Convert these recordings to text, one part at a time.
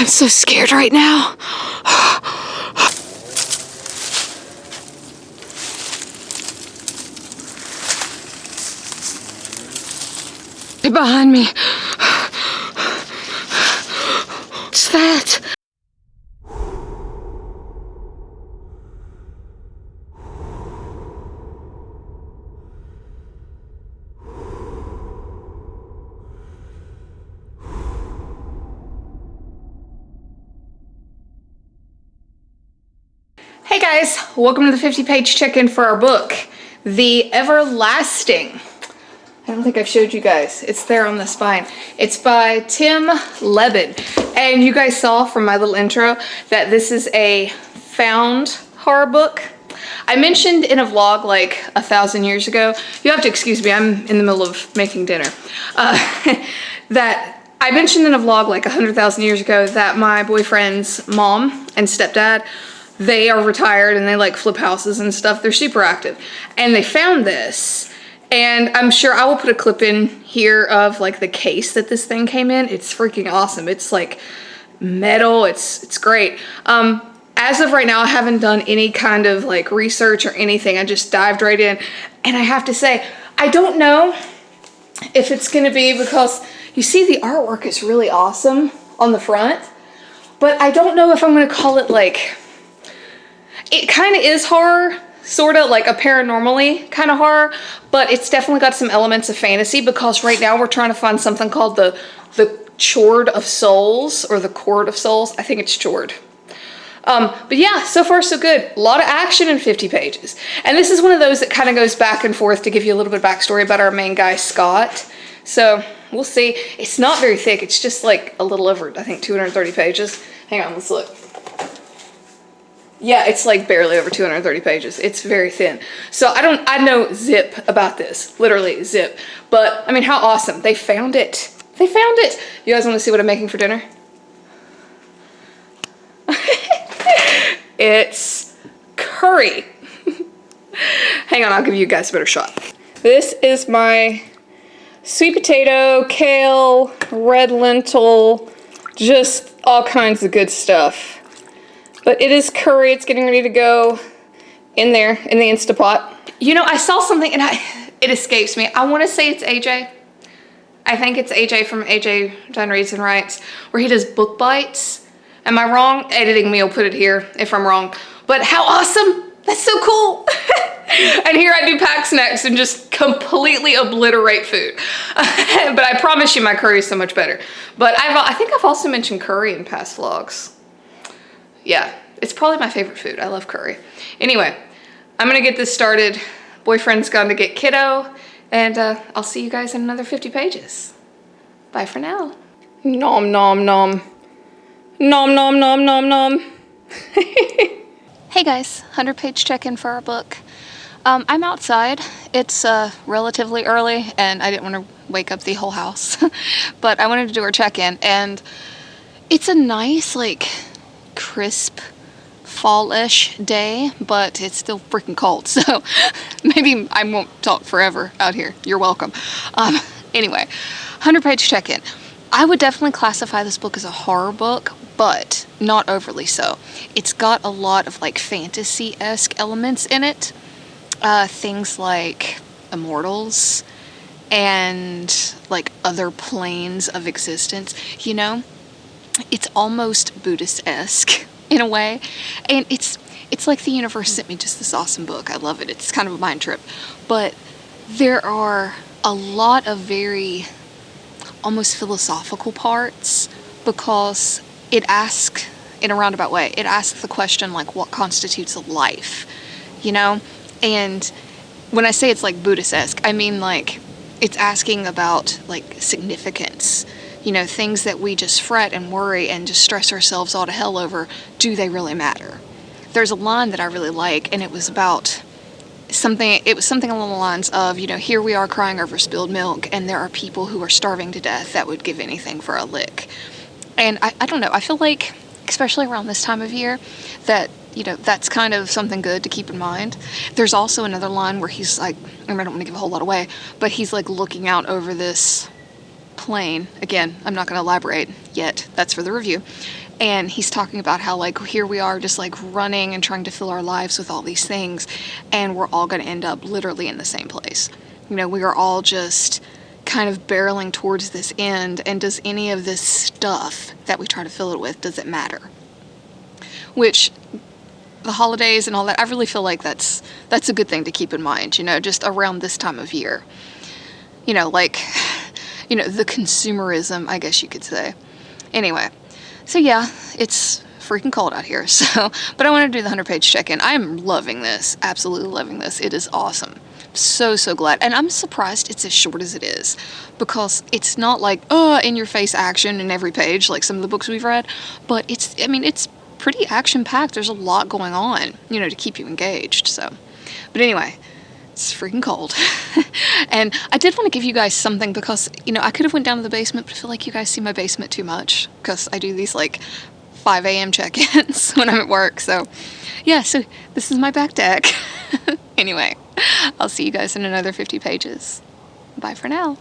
I'm so scared right now. Behind me. What's that? Hey guys, welcome to the 50-page check-in for our book, The Everlasting. I don't think I've showed you guys. It's there on the spine. It's by Tim Lebed. And you guys saw from my little intro that this is a found horror book. I mentioned in a vlog like 1,000 years ago, you have to excuse me, I'm in the middle of making dinner, that I mentioned in a vlog like 100,000 years ago that my boyfriend's mom and stepdad, they are retired and they like flip houses and stuff. They're super active. And they found this. And I'm sure I will put a clip in here of like the case that this thing came in. It's freaking awesome. It's like metal. It's great. As of right now, I haven't done any kind of like research or anything. I just dived right in. And I have to say, I don't know if it's going to be because you see the artwork is really awesome on the front. But I don't know if I'm going to call it like, it kind of is horror. Sort of like a paranormally kind of horror, but it's definitely got some elements of fantasy because right now we're trying to find something called the Chord of Souls or the Chord of Souls. I think it's Chord. But yeah, so far so good. A lot of action in 50 pages. And this is one of those that kind of goes back and forth to give you a little bit of backstory about our main guy, Scott. So we'll see. It's not very thick. It's just like a little over, I think, 230 pages. Hang on, let's look. Yeah, it's like barely over 230 pages. It's very thin. So I know zip about this, literally zip. But I mean, how awesome. They found it. They found it. You guys want to see what I'm making for dinner? It's curry. Hang on, I'll give you guys a better shot. This is my sweet potato, kale, red lentil, just all kinds of good stuff. But it is curry. It's getting ready to go in there in the Instapot. You know, I saw something and it escapes me. I want to say it's AJ. I think it's AJ from AJ Done Reads and Writes, where he does book bites. Am I wrong? Editing me will put it here if I'm wrong. But how awesome! That's so cool. And here I do pack snacks and just completely obliterate food. But I promise you my curry is so much better. But I think I've also mentioned curry in past vlogs. Yeah, it's probably my favorite food. I love curry. Anyway, I'm gonna get this started. Boyfriend's gone to get kiddo, and I'll see you guys in another 50 pages. Bye for now. Nom nom nom. Nom nom nom nom nom. Hey guys, 100-page check-in for our book. I'm outside. It's relatively early, and I didn't want to wake up the whole house. But I wanted to do our check-in, and it's a nice, like, crisp fall-ish day, but it's still freaking cold, so maybe I won't talk forever out here. You're welcome. Anyway, 100-page check-in. I would definitely classify this book as a horror book, but not overly so. It's got a lot of like fantasy-esque elements in it. Things like immortals and like other planes of existence, you know? It's almost Buddhist-esque in a way, and it's like the universe sent me just this awesome book. I love it. It's kind of a mind trip, but there are a lot of very almost philosophical parts because it asks, in a roundabout way, it asks the question like, what constitutes a life, you know? And when I say it's like Buddhist-esque, I mean like it's asking about like significance. You know, things that we just fret and worry and just stress ourselves all to hell over, do they really matter? There's a line that I really like, and it was about something along the lines of, you know, here we are crying over spilled milk, and there are people who are starving to death that would give anything for a lick. And I don't know, I feel like, especially around this time of year, that, you know, that's kind of something good to keep in mind. There's also another line where he's like, I don't want to give a whole lot away, but he's like looking out over this plane. Again, I'm not going to elaborate yet. That's for the review. And he's talking about how, like, here we are just, like, running and trying to fill our lives with all these things, and we're all going to end up literally in the same place. You know, we are all just kind of barreling towards this end, and does any of this stuff that we try to fill it with, does it matter? Which, the holidays and all that, I really feel like that's a good thing to keep in mind, you know, just around this time of year. You know, like, you know, the consumerism, I guess you could say. Anyway, so yeah, it's freaking cold out here, so, but I want to do the 100-page check-in. I am loving this, absolutely loving this. It is awesome. So glad. And I'm surprised it's as short as it is, because it's not like, in-your-face action in every page, like some of the books we've read, but it's pretty action-packed. There's a lot going on, you know, to keep you engaged, so. But anyway, it's freaking cold. And I did want to give you guys something, because, you know, I could have went down to the basement, but I feel like you guys see my basement too much, because I do these, like, 5 a.m. check-ins when I'm at work, so. Yeah, so this is my back deck. Anyway, I'll see you guys in another 50 pages. Bye for now.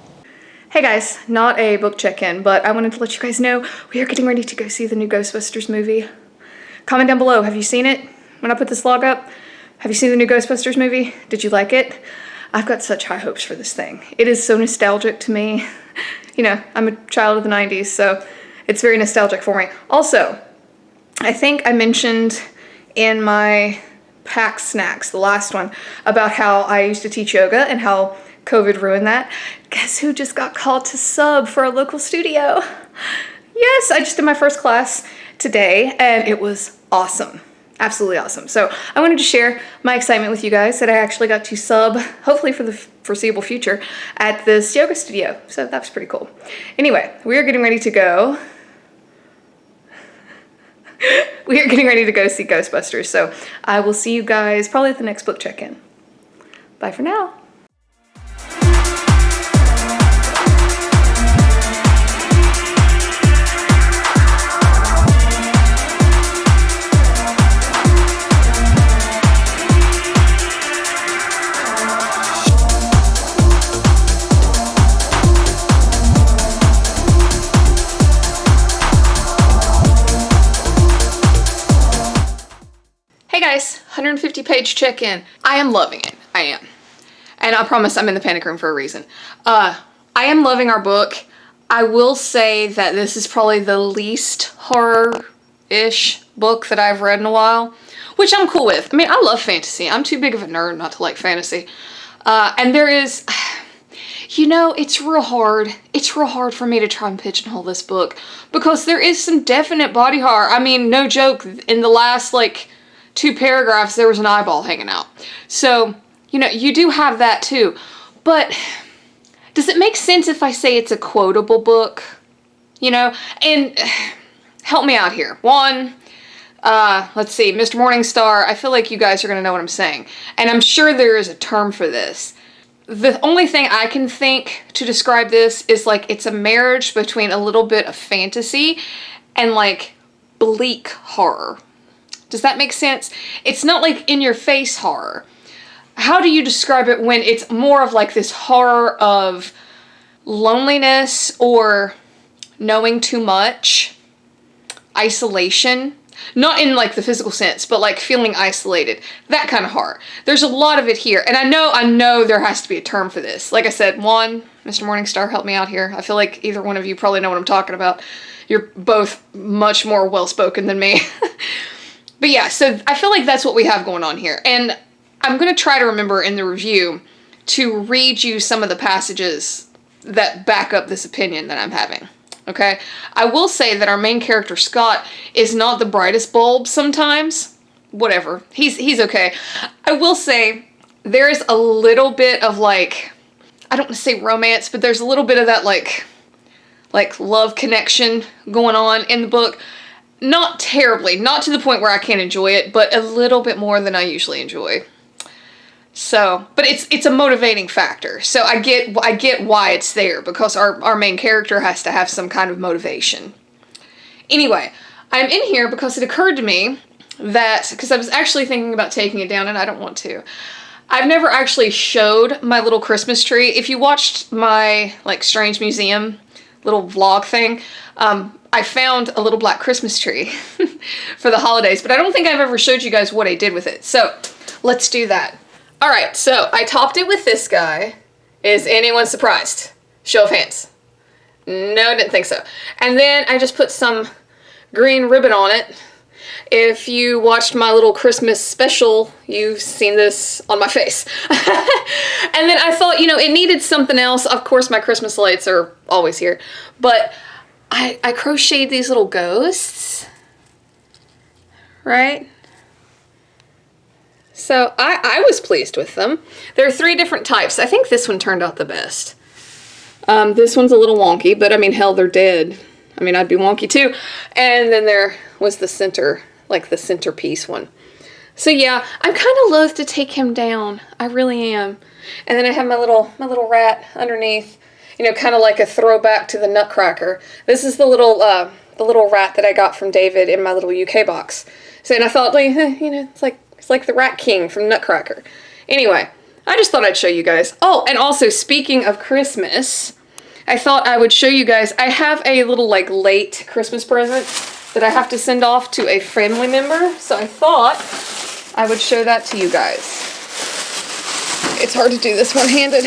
Hey guys, not a book check-in, but I wanted to let you guys know we are getting ready to go see the new Ghostbusters movie. Comment down below, have you seen it? When I put this vlog up, have you seen the new Ghostbusters movie? Did you like it? I've got such high hopes for this thing. It is so nostalgic to me. You know, I'm a child of the 90s, so it's very nostalgic for me. Also, I think I mentioned in my Pax snacks, the last one, about how I used to teach yoga and how COVID ruined that. Guess who just got called to sub for a local studio? Yes, I just did my first class today, and it was awesome. Absolutely awesome. So I wanted to share my excitement with you guys that I actually got to sub, hopefully for the foreseeable future, at this yoga studio. So that was pretty cool. Anyway, we are getting ready to go. We are getting ready to go see Ghostbusters. So I will see you guys probably at the next book check-in. Bye for now. Hey guys, 150-page check-in. I am loving it. I am. And I promise I'm in the panic room for a reason. I am loving our book. I will say that this is probably the least horror-ish book that I've read in a while, which I'm cool with. I mean, I love fantasy. I'm too big of a nerd not to like fantasy. And there is, you know, it's real hard. It's real hard for me to try and pigeonhole this book, because there is some definite body horror. I mean, no joke, in the last, like, 2 paragraphs, there was an eyeball hanging out. So, you know, you do have that too. But does it make sense if I say it's a quotable book? You know, and help me out here. One, let's see, Mr. Morningstar, I feel like you guys are going to know what I'm saying. And I'm sure there is a term for this. The only thing I can think to describe this is like it's a marriage between a little bit of fantasy and like bleak horror. Does that make sense? It's not like in-your-face horror. How do you describe it when it's more of like this horror of loneliness or knowing too much, isolation? Not in like the physical sense, but like feeling isolated. That kind of horror. There's a lot of it here. And I know there has to be a term for this. Like I said, one, Mr. Morningstar, help me out here. I feel like either one of you probably know what I'm talking about. You're both much more well-spoken than me. But yeah, so I feel like that's what we have going on here. And I'm going to try to remember in the review to read you some of the passages that back up this opinion that I'm having. Okay? I will say that our main character, Scott, is not the brightest bulb sometimes. Whatever. He's okay. I will say there is a little bit of like, I don't want to say romance, but there's a little bit of that like love connection going on in the book. Not terribly, not to the point where I can't enjoy it, but a little bit more than I usually enjoy. So, but it's a motivating factor. So I get why it's there, because our main character has to have some kind of motivation. Anyway, I'm in here because it occurred to me that, because I was actually thinking about taking it down and I don't want to. I've never actually showed my little Christmas tree. If you watched my like Strange Museum little vlog thing, I found a little black Christmas tree for the holidays, but I don't think I've ever showed you guys what I did with it. So let's do that. All right, so I topped it with this guy. Is anyone surprised? Show of hands. No, didn't think so. And then I just put some green ribbon on it. If you watched my little Christmas special, you've seen this on my face. And then I thought, you know, it needed something else. Of course, my Christmas lights are always here. But I crocheted these little ghosts. Right? So I was pleased with them. There are 3 different types. I think this one turned out the best. This one's a little wonky, but I mean, hell, they're dead. I mean, I'd be wonky too. And then there was the center, like the centerpiece one. So yeah, I'm kind of loath to take him down. I really am. And then I have my little rat underneath, you know, kind of like a throwback to the Nutcracker. This is the little rat that I got from David in my little UK box. So, and I thought, like, you know, it's like the Rat King from Nutcracker. Anyway, I just thought I'd show you guys. Oh, and also speaking of Christmas, I thought I would show you guys, I have a little like late Christmas present that I have to send off to a family member. So I thought I would show that to you guys. It's hard to do this one-handed.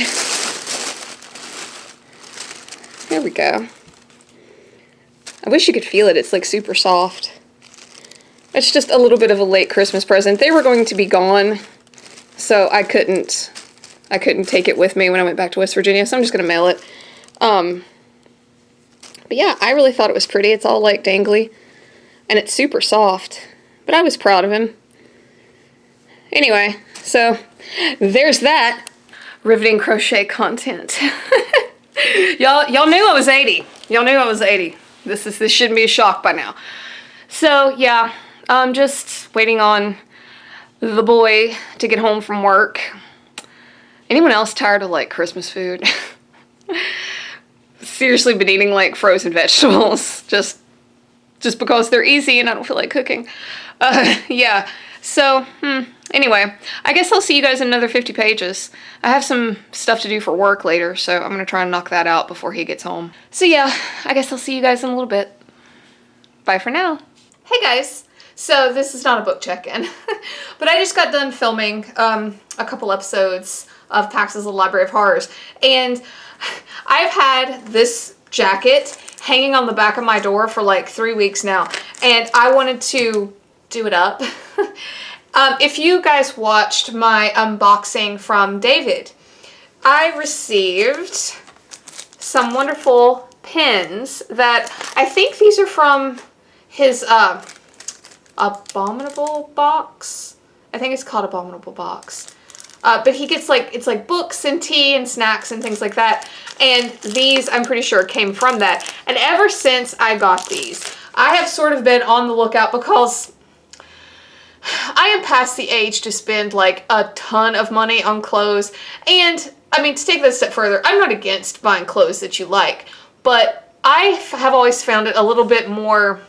There we go. I wish you could feel it. It's like super soft. It's just a little bit of a late Christmas present. They were going to be gone, so I couldn't take it with me when I went back to West Virginia, so I'm just gonna mail it. But yeah, I really thought it was pretty. It's all like dangly, and it's super soft, but I was proud of him. Anyway, so there's that riveting crochet content. Y'all knew I was 80. Y'all knew I was 80. This shouldn't be a shock by now. So yeah, I'm just waiting on the boy to get home from work. Anyone else tired of like Christmas food? Seriously been eating like frozen vegetables just because they're easy and I don't feel like cooking. Yeah, so anyway, I guess I'll see you guys in another 50 pages. I have some stuff to do for work later, so I'm gonna try and knock that out before he gets home. So yeah, I guess I'll see you guys in a little bit. Bye for now. Hey guys, so this is not a book check-in, but I just got done filming a couple episodes of Pax's Library of Horrors, and I've had this jacket hanging on the back of my door for like 3 weeks now, and I wanted to do it up. If you guys watched my unboxing from David, I received some wonderful pins that I think these are from his Abominable box. I think it's called Abominable box. But he gets like, it's like books and tea and snacks and things like that. And these, I'm pretty sure, came from that. And ever since I got these, I have sort of been on the lookout because I am past the age to spend like a ton of money on clothes. And I mean, to take this a step further, I'm not against buying clothes that you like, but I have always found it a little bit more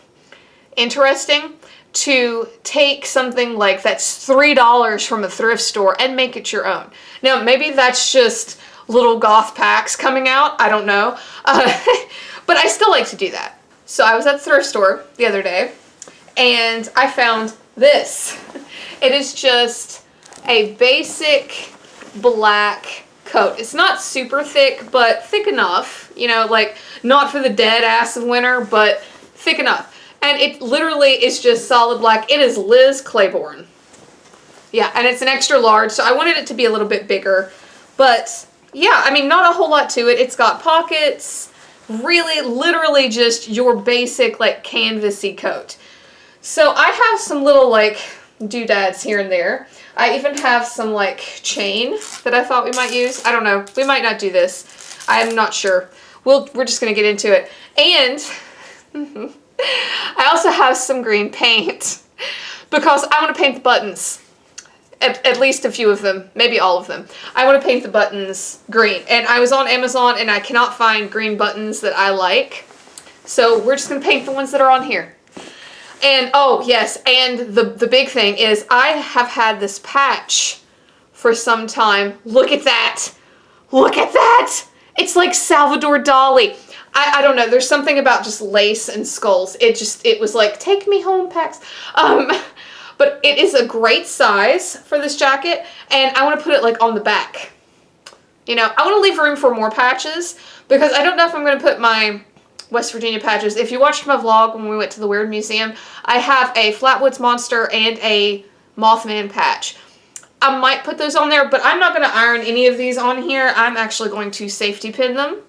interesting to take something like that's $3 from a thrift store and make it your own. Now, maybe that's just little goth packs coming out. I don't know. But I still like to do that. So I was at the thrift store the other day and I found this. It is just a basic black coat. It's not super thick, but thick enough, you know, like not for the dead ass of winter, but thick enough. And it literally is just solid black. It is Liz Claiborne. Yeah, and it's an extra large, so I wanted it to be a little bit bigger. But yeah, I mean, not a whole lot to it. It's got pockets, really, literally just your basic, like, canvasy coat. So I have some little, like, doodads here and there. I even have some, like, chain that I thought we might use. I don't know. We might not do this. I'm not sure. We're just going to get into it. And I also have some green paint because I want to paint the buttons. At least a few of them, maybe all of them. I want to paint the buttons green. And I was on Amazon and I cannot find green buttons that I like. So we're just going to paint the ones that are on here. And oh yes, and the big thing is I have had this patch for some time. Look at that. Look at that. It's like Salvador Dali. I don't know. There's something about just lace and skulls. It was like, take me home, Pax. But it is a great size for this jacket, and I want to put it like on the back. You know, I want to leave room for more patches, because I don't know if I'm going to put my West Virginia patches. If you watched my vlog when we went to the Weird Museum, I have a Flatwoods Monster and a Mothman patch. I might put those on there, but I'm not going to iron any of these on here. I'm actually going to safety pin them.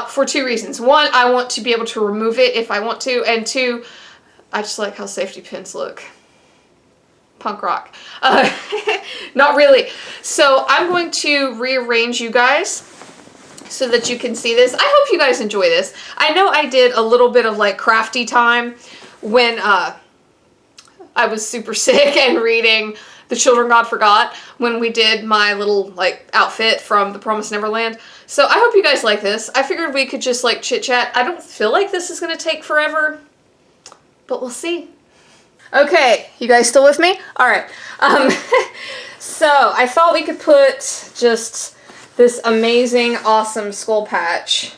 For two reasons. One, I want to be able to remove it if I want to, and two, I just like how safety pins look. Punk rock. Not really. So I'm going to rearrange you guys so that you can see this. I hope you guys enjoy this. I know I did a little bit of like crafty time when I was super sick and reading The Children God Forgot, when we did my little like outfit from The Promised Neverland. So I hope you guys like this. I figured we could just like chit chat. I don't feel like this is going to take forever, but we'll see. Okay, you guys still with me? All right. So I thought we could put just this amazing, awesome skull patch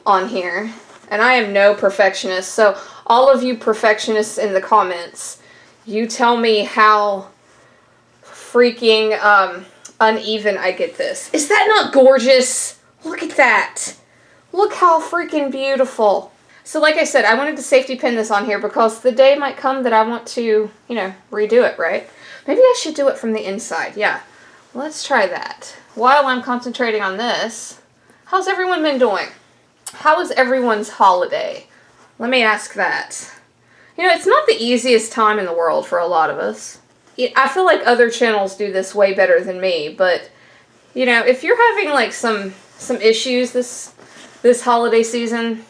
on here. And I am no perfectionist, so all of you perfectionists in the comments, you tell me how freaking uneven I get this. Is that not gorgeous? Look at that. Look how freaking beautiful. So like I said, I wanted to safety pin this on here because the day might come that I want to, you know, redo it, right? Maybe I should do it from the inside. Yeah, let's try that. While I'm concentrating on this, how's everyone been doing? How was everyone's holiday? Let me ask that. You know, it's not the easiest time in the world for a lot of us. I feel like other channels do this way better than me, but, you know, if you're having like some issues this holiday season,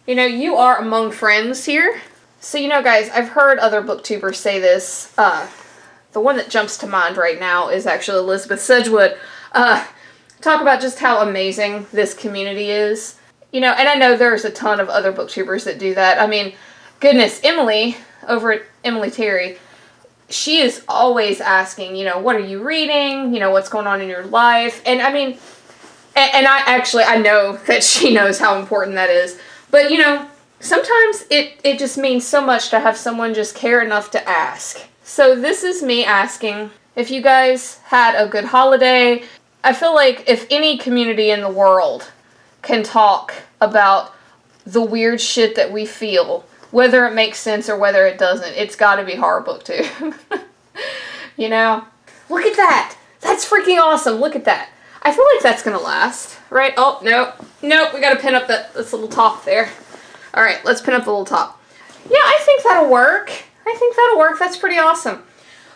you know, you are among friends here. So, you know, guys, I've heard other booktubers say this. The one that jumps to mind right now is actually Elizabeth Sedgwood. Talk about just how amazing this community is. You know, and I know there's a ton of other booktubers that do that. I mean, goodness, Emily, over at Emily Terry, she is always asking, you know, what are you reading? You know, what's going on in your life? And I mean, and I know that she knows how important that is. But, you know, sometimes it just means so much to have someone just care enough to ask. So this is me asking if you guys had a good holiday. I feel like if any community in the world can talk about the weird shit that we feel, whether it makes sense or whether it doesn't, it's got to be Horror BookTube. You know? Look at that! That's freaking awesome! Look at that! I feel like that's gonna last, right? Oh, no, we gotta pin up this little top there. Alright, let's pin up the little top. Yeah, I think that'll work. That's pretty awesome.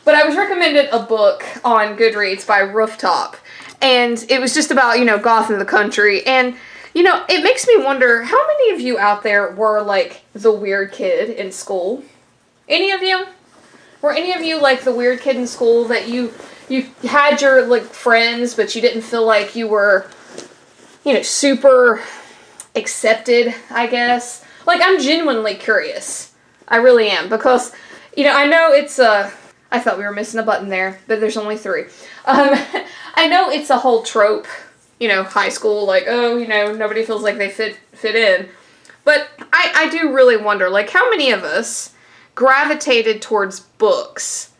But I was recommended a book on Goodreads by Rooftop, and it was just about, you know, goth in the country, and, you know, it makes me wonder, how many of you out there were, like, the weird kid in school? Any of you? Were any of you, like, the weird kid in school that you had your, like, friends, but you didn't feel like you were, you know, super accepted, I guess? Like, I'm genuinely curious. I really am, because, you know, I know it's I thought we were missing a button there, but there's only 3. I know it's a whole trope, you know, high school, like, oh, you know, nobody feels like they fit in. But I do really wonder, like, how many of us gravitated towards books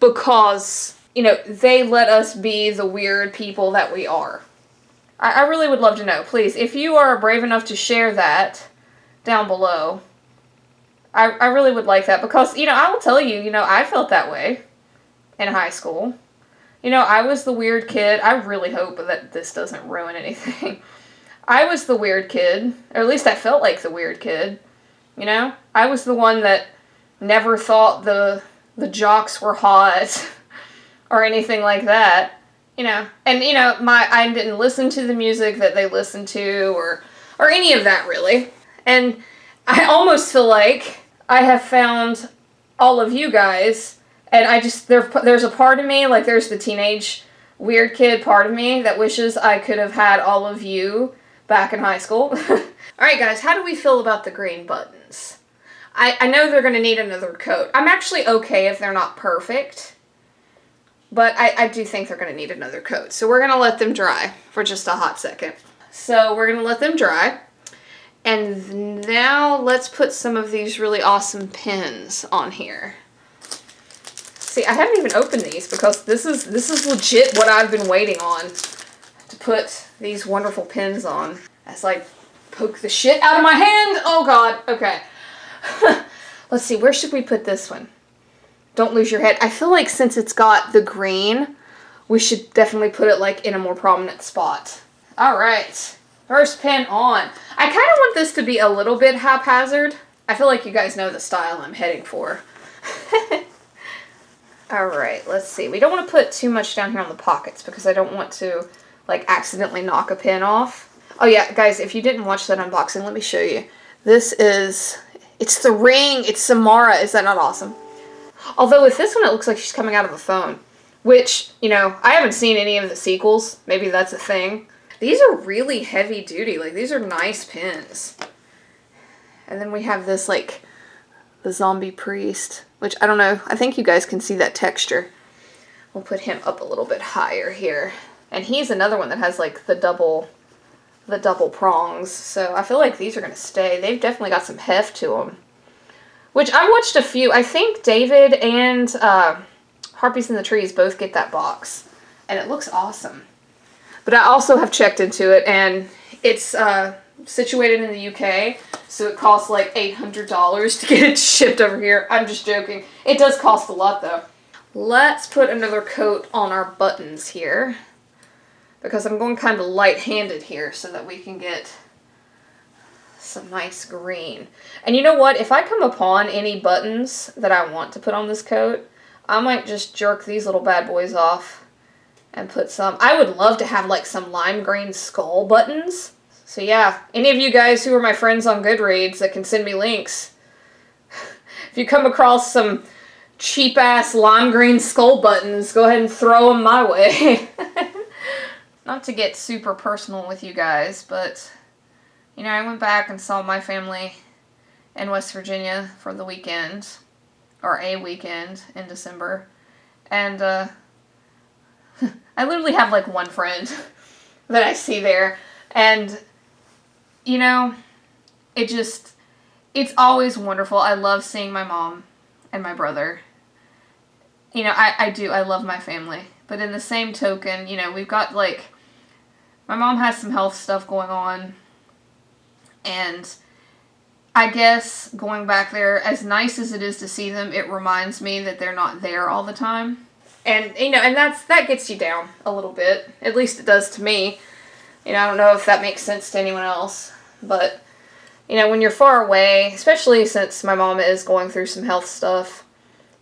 because, you know, they let us be the weird people that we are. I really would love to know. Please, if you are brave enough to share that down below, I really would like that, because, you know, I will tell you, you know, I felt that way in high school. You know, I was the weird kid. I really hope that this doesn't ruin anything. I was the weird kid, or at least I felt like the weird kid, you know? I was the one that never thought the jocks were hot or anything like that. You know, and, you know, I didn't listen to the music that they listened to, or any of that, really. And I almost feel like I have found all of you guys, and I just, there's a part of me, like, there's the teenage weird kid part of me that wishes I could have had all of you back in high school. Alright, guys, how do we feel about the green buttons? I know they're going to need another coat. I'm actually okay if they're not perfect, but I do think they're going to need another coat. So we're going to let them dry for just a hot second. So we're going to let them dry. And now let's put some of these really awesome pins on here. See, I haven't even opened these because this is legit what I've been waiting on to put these wonderful pins on. As I poke the shit out of my hand. Oh God. Okay. Let's see. Where should we put this one? Don't lose your head. I feel like since it's got the green, we should definitely put it like in a more prominent spot. All right. First pin on. I kind of want this to be a little bit haphazard. I feel like you guys know the style I'm heading for. Alright, let's see. We don't want to put too much down here on the pockets because I don't want to, like, accidentally knock a pin off. Oh yeah, guys, if you didn't watch that unboxing, let me show you. This is, it's the ring. It's Samara. Is that not awesome? Although with this one, it looks like she's coming out of a phone. Which, you know, I haven't seen any of the sequels. Maybe that's a thing. These are really heavy duty. Like, these are nice pins. And then we have this, like, the zombie priest. Which, I don't know, I think you guys can see that texture. We'll put him up a little bit higher here. And he's another one that has, like, the double prongs. So I feel like these are going to stay. They've definitely got some heft to them. Which, I watched a few. I think David and Harpies in the Trees both get that box. And it looks awesome. But I also have checked into it, and it's situated in the UK, so it costs like $800 to get it shipped over here. I'm just joking. It does cost a lot, though. Let's put another coat on our buttons here, because I'm going kind of light-handed here so that we can get some nice green. And you know what? If I come upon any buttons that I want to put on this coat, I might just jerk these little bad boys off and put some. I would love to have like some lime green skull buttons. So yeah, any of you guys who are my friends on Goodreads that can send me links, if you come across some cheap-ass lime green skull buttons, go ahead and throw them my way. Not to get super personal with you guys, but, you know, I went back and saw my family in West Virginia for the weekend, or a weekend in December, and I literally have like one friend that I see there, and you know, it's always wonderful. I love seeing my mom and my brother. You know, I love my family. But in the same token, you know, we've got, like, my mom has some health stuff going on. And I guess going back there, as nice as it is to see them, it reminds me that they're not there all the time. And, you know, and that gets you down a little bit. At least it does to me. You know, I don't know if that makes sense to anyone else. But, you know, when you're far away, especially since my mom is going through some health stuff,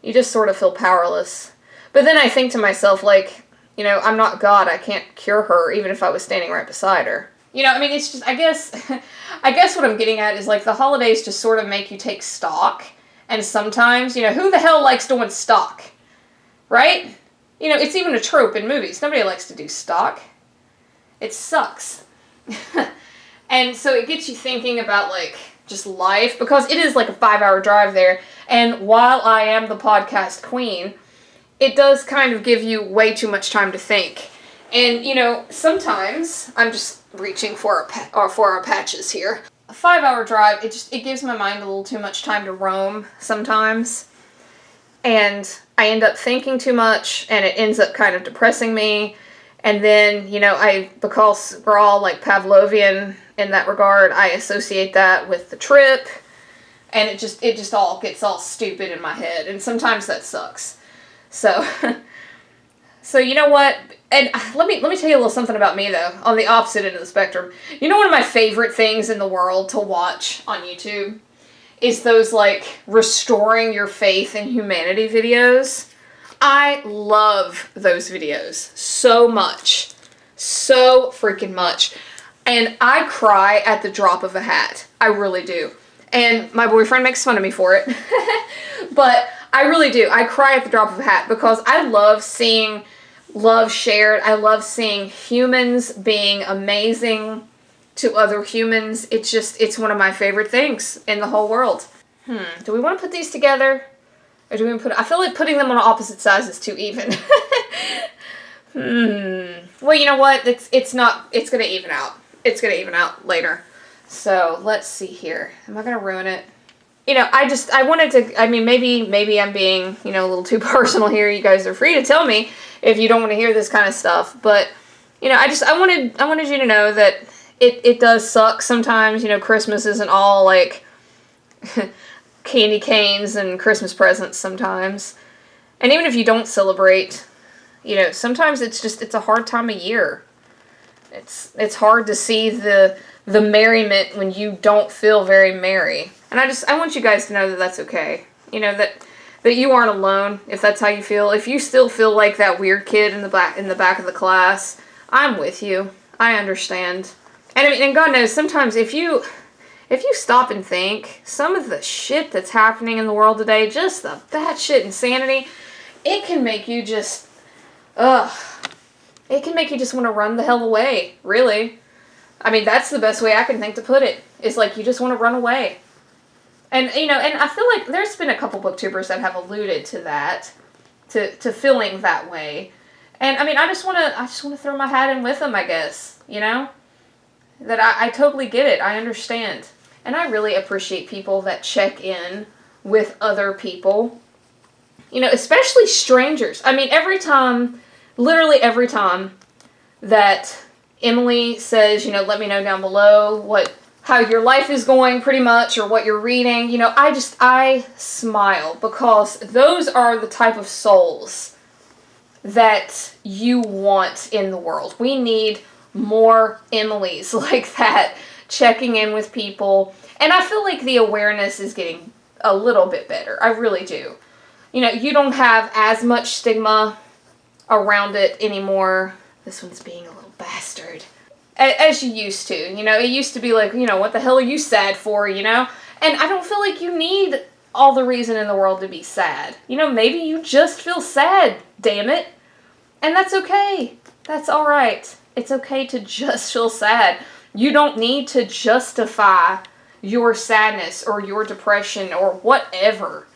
you just sort of feel powerless. But then I think to myself, like, you know, I'm not God. I can't cure her, even if I was standing right beside her. You know, I mean, it's just, I guess what I'm getting at is, like, the holidays just sort of make you take stock. And sometimes, you know, who the hell likes doing stock? Right? You know, it's even a trope in movies. Nobody likes to do stock. It sucks. And so it gets you thinking about, like, just life, because it is like a 5-hour drive there. And while I am the podcast queen, it does kind of give you way too much time to think. And, you know, sometimes I'm just reaching for our patches here. A 5-hour drive, it gives my mind a little too much time to roam sometimes. And I end up thinking too much, and it ends up kind of depressing me. And then, you know, because we're all like Pavlovian in that regard, I associate that with the trip, and it just all gets all stupid in my head, and sometimes that sucks. So, so you know what? And let me tell you a little something about me, though, on the opposite end of the spectrum. You know, one of my favorite things in the world to watch on YouTube is those, like, restoring your faith in humanity videos. I love those videos so much. So freaking much. And I cry at the drop of a hat. I really do. And my boyfriend makes fun of me for it. But I really do. I cry at the drop of a hat because I love seeing love shared. I love seeing humans being amazing to other humans. It's one of my favorite things in the whole world. Do we want to put these together? Or do we put? I feel like putting them on opposite sides is too even. Well, you know what? It's not. It's gonna even out. it's going to even out later. So let's see here. Am I going to ruin it? You know, I wanted to, I mean, maybe I'm being, you know, a little too personal here. You guys are free to tell me if you don't want to hear this kind of stuff. But, you know, I wanted you to know that it does suck sometimes. You know, Christmas isn't all like candy canes and Christmas presents sometimes. And even if you don't celebrate, you know, sometimes it's a hard time of year. It's hard to see the merriment when you don't feel very merry. And I want you guys to know that that's okay. You know, that you aren't alone if that's how you feel. If you still feel like that weird kid in the back of the class, I'm with you. I understand. And I mean, and God knows, sometimes if you stop and think, some of the shit that's happening in the world today, just the batshit insanity, it can make you just, it can make you just want to run the hell away, really. I mean, that's the best way I can think to put it. It's like you just want to run away. And, you know, and I feel like there's been a couple booktubers that have alluded to that, to feeling that way. And, I mean, I just want to throw my hat in with them, I guess, you know? That I totally get it. I understand. And I really appreciate people that check in with other people. You know, especially strangers. I mean, literally every time that Emily says, you know, let me know down below how your life is going pretty much, or what you're reading, you know, I smile, because those are the type of souls that you want in the world. We need more Emilys like that checking in with people. And I feel like the awareness is getting a little bit better. I really do. You know, you don't have as much stigma around it anymore. This one's being a little bastard. As you used to. You know, it used to be like, you know, what the hell are you sad for, you know? And I don't feel like you need all the reason in the world to be sad. You know, maybe you just feel sad, damn it. And that's okay. That's alright. It's okay to just feel sad. You don't need to justify your sadness or your depression or whatever.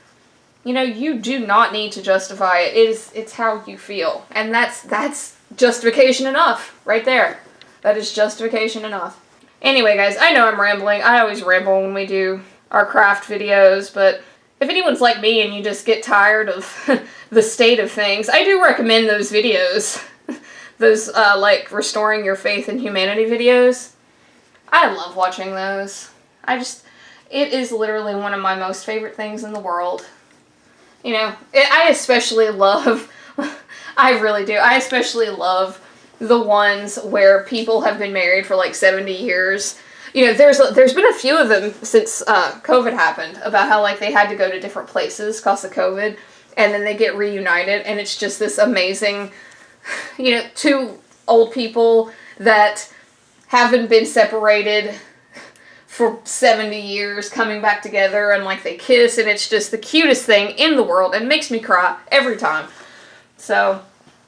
You know, you do not need to justify it. It's how you feel. And that's justification enough right there. That is justification enough. Anyway, guys, I know I'm rambling. I always ramble when we do our craft videos, but if anyone's like me and you just get tired of the state of things, I do recommend those videos. Those, like, restoring your faith in humanity videos. I love watching those. It is literally one of my most favorite things in the world. You know, I especially love, I really do, I especially love the ones where people have been married for like 70 years. You know, there's been a few of them since COVID happened, about how like they had to go to different places because of COVID, and then they get reunited, and it's just this amazing, you know, two old people that haven't been separated for 70 years coming back together, and like they kiss, and it's just the cutest thing in the world, and makes me cry every time. So,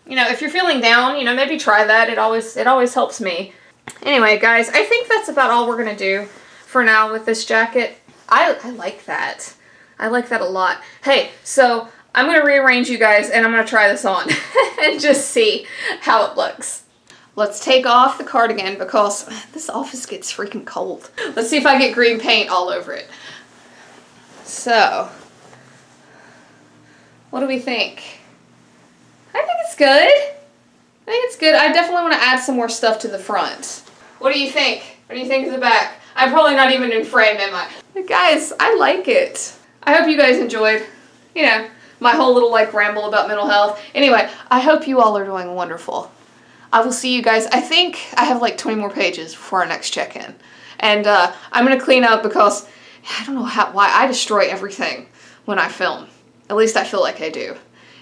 you know, if you're feeling down, you know, maybe try that. It always helps me. Anyway, guys, I think that's about all we're gonna do for now with this jacket. I like that. I like that a lot. Hey, so I'm gonna rearrange you guys, and I'm gonna try this on and just see how it looks. Let's take off the cardigan because this office gets freaking cold. Let's see if I get green paint all over it. So, what do we think? I think it's good. I think it's good. I definitely want to add some more stuff to the front. What do you think? What do you think of the back? I'm probably not even in frame, am I? But guys, I like it. I hope you guys enjoyed, you know, my whole little like ramble about mental health. Anyway, I hope you all are doing wonderful. I will see you guys. I think I have like 20 more pages before our next check-in. And I'm going to clean up because I don't know why I destroy everything when I film. At least I feel like I do.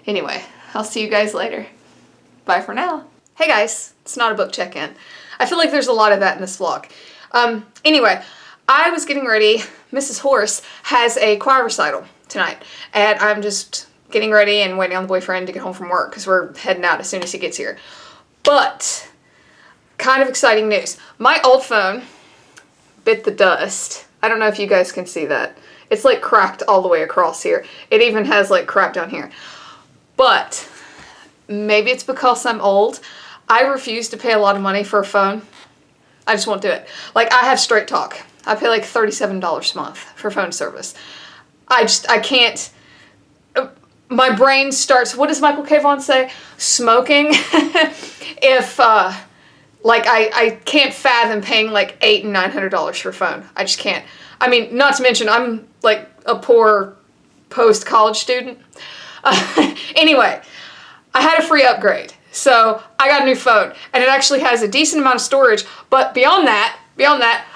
Anyway, I'll see you guys later. Bye for now. Hey guys, it's not a book check-in. I feel like there's a lot of that in this vlog. Anyway, I was getting ready. Mrs. Horse has a choir recital tonight. And I'm just getting ready and waiting on the boyfriend to get home from work because we're heading out as soon as he gets here. But, kind of exciting news. My old phone bit the dust. I don't know if you guys can see that. It's like cracked all the way across here. It even has like crack down here. But, maybe it's because I'm old. I refuse to pay a lot of money for a phone. I just won't do it. Like, I have Straight Talk. I pay like $37 a month for phone service. I can't, my brain starts, what does Michael K. Vaughan say? Smoking. If, like, I can't fathom paying like $800 and $900 for a phone. I just can't. I mean, not to mention, I'm like a poor post-college student. Anyway, I had a free upgrade. So I got a new phone, and it actually has a decent amount of storage, but beyond that,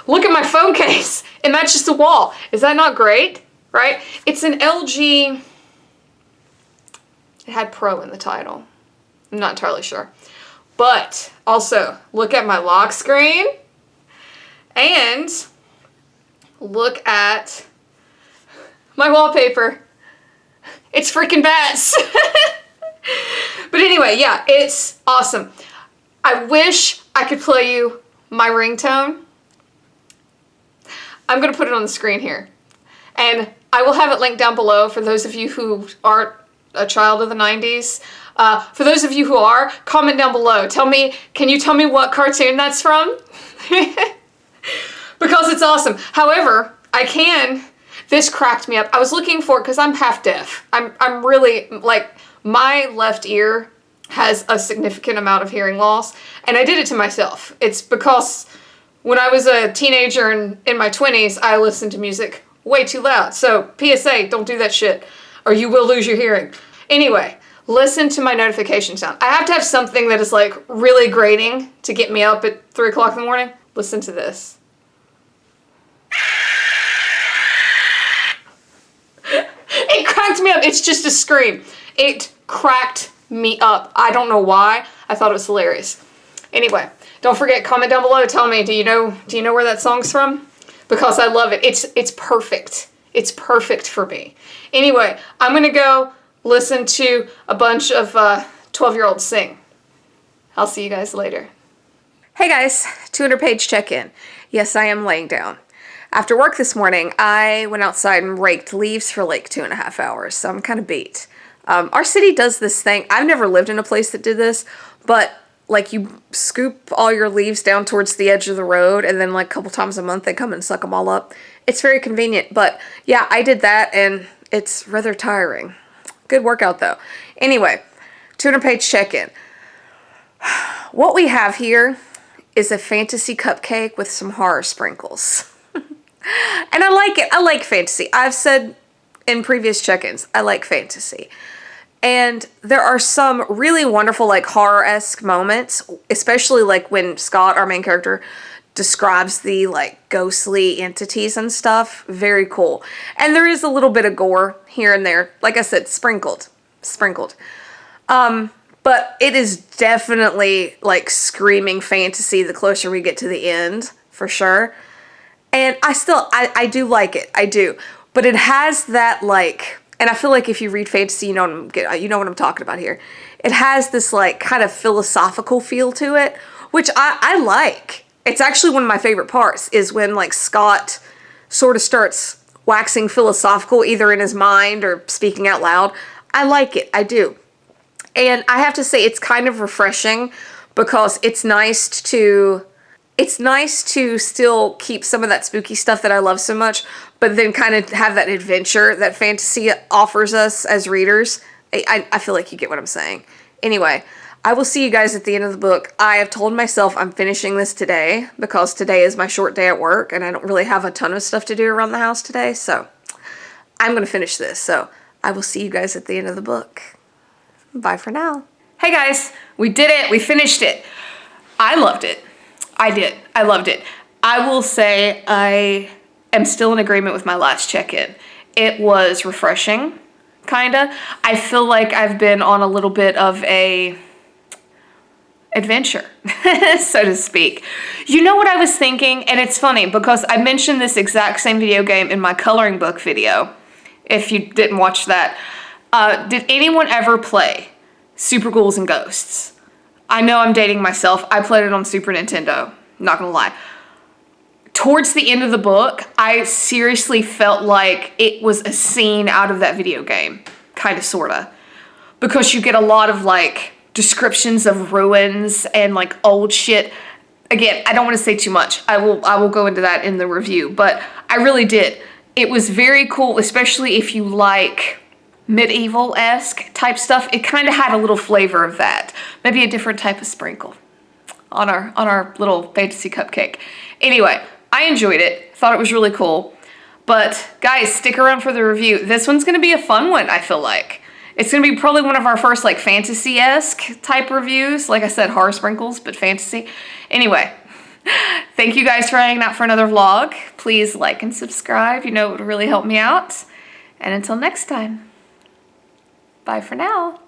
look at my phone case. It matches the wall. Is that not great? Right? It's an LG, it had Pro in the title. I'm not entirely sure. But also, look at my lock screen, and look at my wallpaper. It's freaking bats. But anyway, yeah, it's awesome. I wish I could play you my ringtone. I'm going to put it on the screen here. And I will have it linked down below for those of you who aren't a child of the 90s. For those of you who are, comment down below. Can you tell me what cartoon that's from? Because it's awesome. However, this cracked me up. I was looking for it because I'm half deaf. I'm really, like, my left ear has a significant amount of hearing loss, and I did it to myself. It's because when I was a teenager and in my 20s, I listened to music way too loud. So PSA, don't do that shit, or you will lose your hearing. Anyway, listen to my notification sound. I have to have something that is like really grating to get me up at 3 o'clock in the morning. Listen to this. It cracked me up. It's just a scream. It cracked me up. I don't know why. I thought it was hilarious. Anyway, don't forget, comment down below. Tell me, do you know where that song's from? Because I love it. It's perfect. It's perfect for me. Anyway, I'm gonna go listen to a bunch of 12-year-olds sing. I'll see you guys later. Hey guys, 200-page check-in. Yes, I am laying down. After work this morning, I went outside and raked leaves for like 2.5 hours, so I'm kind of beat. Our city does this thing. I've never lived in a place that did this, but like you scoop all your leaves down towards the edge of the road, and then like a couple times a month they come and suck them all up. It's very convenient, but yeah, I did that and it's rather tiring. Good workout though. Anyway, 200-page check-in. What we have here is a fantasy cupcake with some horror sprinkles. And I like it. I like fantasy. I've said in previous check-ins, I like fantasy. And there are some really wonderful, like, horror-esque moments, especially, like, when Scott, our main character, describes the, like, ghostly entities and stuff. Very cool. And there is a little bit of gore here and there. Like I said, sprinkled. But it is definitely, like, screaming fantasy the closer we get to the end, for sure. And I do like it. I do. But it has that, like, and I feel like if you read fantasy, you know what I'm talking about here. It has this, like, kind of philosophical feel to it, which I like. It's actually one of my favorite parts, is when, like, Scott sort of starts waxing philosophical, either in his mind or speaking out loud. I like it. I do. And I have to say, it's kind of refreshing because it's nice to still keep some of that spooky stuff that I love so much, but then kind of have that adventure that fantasy offers us as readers. I feel like you get what I'm saying. Anyway, I will see you guys at the end of the book. I have told myself I'm finishing this today because today is my short day at work and I don't really have a ton of stuff to do around the house today, so I'm going to finish this. So I will see you guys at the end of the book. Bye for now. Hey guys, we did it. We finished it. I loved it. I did. I loved it. I will say I am still in agreement with my last check-in. It was refreshing, kinda. I feel like I've been on a little bit of a adventure, so to speak. You know what I was thinking? And it's funny because I mentioned this exact same video game in my coloring book video. If you didn't watch that. Did anyone ever play Super Ghouls and Ghosts? I know I'm dating myself. I played it on Super Nintendo. Not gonna lie. Towards the end of the book, I seriously felt like it was a scene out of that video game. Kinda, sorta. Because you get a lot of, like, descriptions of ruins and, like, old shit. again, I don't want to say too much. I will go into that in the review, but I really did. It was very cool, especially if you like medieval-esque type stuff. It kind of had a little flavor of that. Maybe a different type of sprinkle on our little fantasy cupcake. Anyway, I enjoyed it. Thought it was really cool. But guys, stick around for the review. This one's gonna be a fun one, I feel like. It's gonna be probably one of our first like fantasy-esque type reviews. Like I said, horror sprinkles, but fantasy. Anyway, thank you guys for hanging out for another vlog. Please like and subscribe. You know, it would really help me out. And until next time, bye for now.